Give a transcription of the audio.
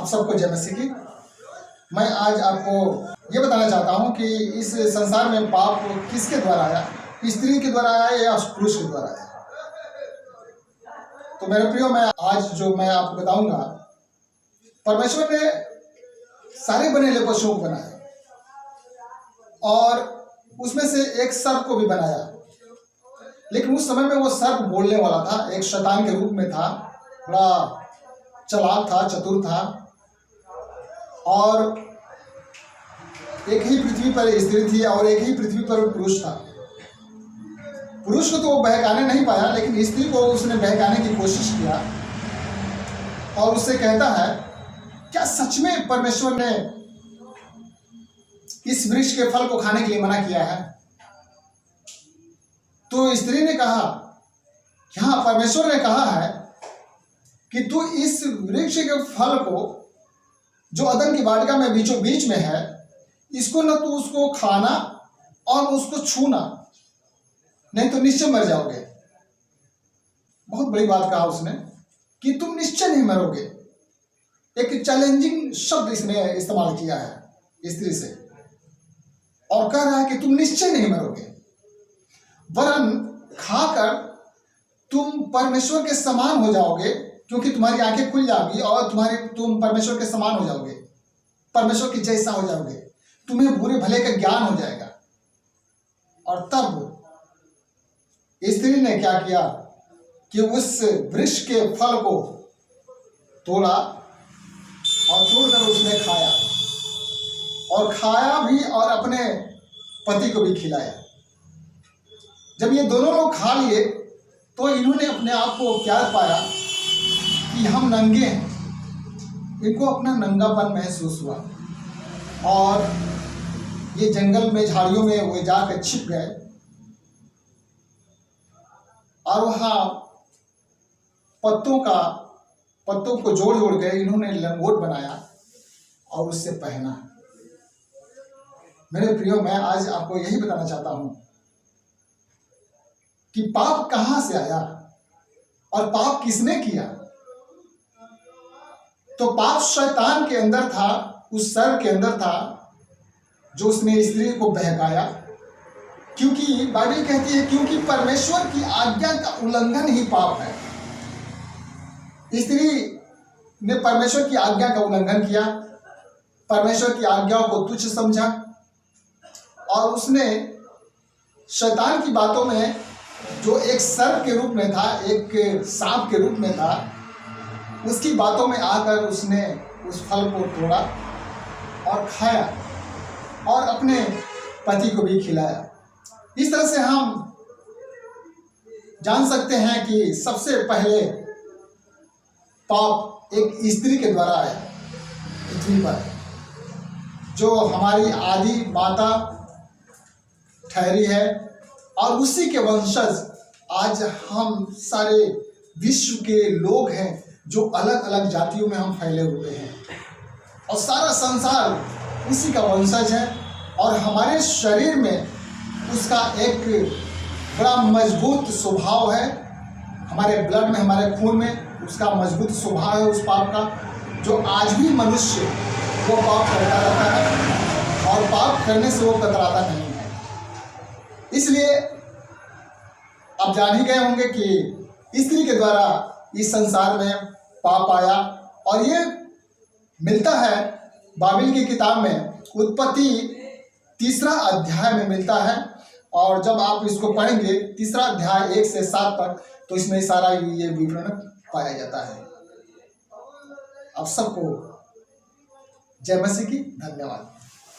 आप सबको जय मसीह की। मैं आज आपको ये बताना चाहता हूँ कि इस संसार में पाप किसके द्वारा आया, स्त्री के द्वारा आया या पुरुष के द्वारा आया। तो मेरे प्रियो, मैं आज जो मैं आपको बताऊंगा, परमेश्वर ने सारे बनेले पशुओं को बनाया और उसमें से एक सर्प को भी बनाया, लेकिन उस समय में वो सर्प बोलने वाला था, एक शैतान के रूप में था, बड़ा चालाक था, चतुर था। और एक ही पृथ्वी पर स्त्री थी और एक ही पृथ्वी पर पुरुष था। पुरुष को तो वो बहकाने नहीं पाया, लेकिन स्त्री को उसने बहकाने की कोशिश किया और उससे कहता है, क्या सच में परमेश्वर ने इस वृक्ष के फल को खाने के लिए मना किया है? तो स्त्री ने कहा, हाँ, परमेश्वर ने कहा है कि तू इस वृक्ष के फल को जो अदन की वाटिका में बीचों बीच में है, इसको न तू उसको खाना और उसको छूना, नहीं तो निश्चय मर जाओगे। बहुत बड़ी बात कहा उसने कि तुम निश्चय नहीं मरोगे। एक चैलेंजिंग शब्द इसने इस्तेमाल किया है स्त्री से और कह रहा है कि तुम निश्चय नहीं मरोगे, वरन खाकर तुम परमेश्वर के समान हो जाओगे, क्योंकि तुम्हारी आंखें खुल जाएगी और तुम परमेश्वर के समान हो जाओगे, परमेश्वर के जैसा हो जाओगे, तुम्हें बुरे भले का ज्ञान हो जाएगा। और तब स्त्री ने क्या किया कि उस वृक्ष के फल को तोड़ा और तोड़कर उसने खाया, और खाया भी और अपने पति को भी खिलाया। जब ये दोनों लोग खा लिए तो इन्होंने अपने आप को क्या पाया कि हम नंगे हैं। इनको अपना नंगापन महसूस हुआ और ये जंगल में झाड़ियों में वो जाकर छिप गए और वहाँ पत्तों को जोड़ जोड़ के इन्होंने लंगोट बनाया और उससे पहना। मेरे प्रियो, मैं आज आपको यही बताना चाहता हूं कि पाप कहां से आया और पाप किसने किया। तो पाप शैतान के अंदर था, उस सर्प के अंदर था, जो उसने स्त्री को बहकाया। क्योंकि बाइबल कहती है, क्योंकि परमेश्वर की आज्ञा का उल्लंघन ही पाप है। स्त्री ने परमेश्वर की आज्ञा का उल्लंघन किया, परमेश्वर की आज्ञाओं को तुच्छ समझा और उसने शैतान की बातों में, जो एक सर्प के रूप में था, एक सांप के रूप में था, उसकी बातों में आकर उसने उस फल को तोड़ा और खाया और अपने पति को भी खिलाया। इस तरह से हम जान सकते हैं कि सबसे पहले पाप एक स्त्री के द्वारा आया पृथ्वी पर, जो हमारी आदि माता ठहरी है, और उसी के वंशज आज हम सारे विश्व के लोग हैं, जो अलग अलग जातियों में हम फैले हुए हैं और सारा संसार उसी का वंशज है। और हमारे शरीर में उसका एक बड़ा मजबूत स्वभाव है, हमारे ब्लड में, हमारे खून में उसका मजबूत स्वभाव है उस पाप का, जो आज भी मनुष्य वो पाप करता रहता है और पाप करने से वो कतराता नहीं है। इसलिए आप जान ही गए होंगे कि स्त्री के द्वारा इस संसार में पाप आया, और ये मिलता है बाइबल की किताब में, उत्पत्ति 3 अध्याय में मिलता है। और जब आप इसको पढ़ेंगे 3 अध्याय 1 से 7 तक, तो इसमें सारा ये विवरण पाया जाता है। आप सबको जय मसीह की। धन्यवाद।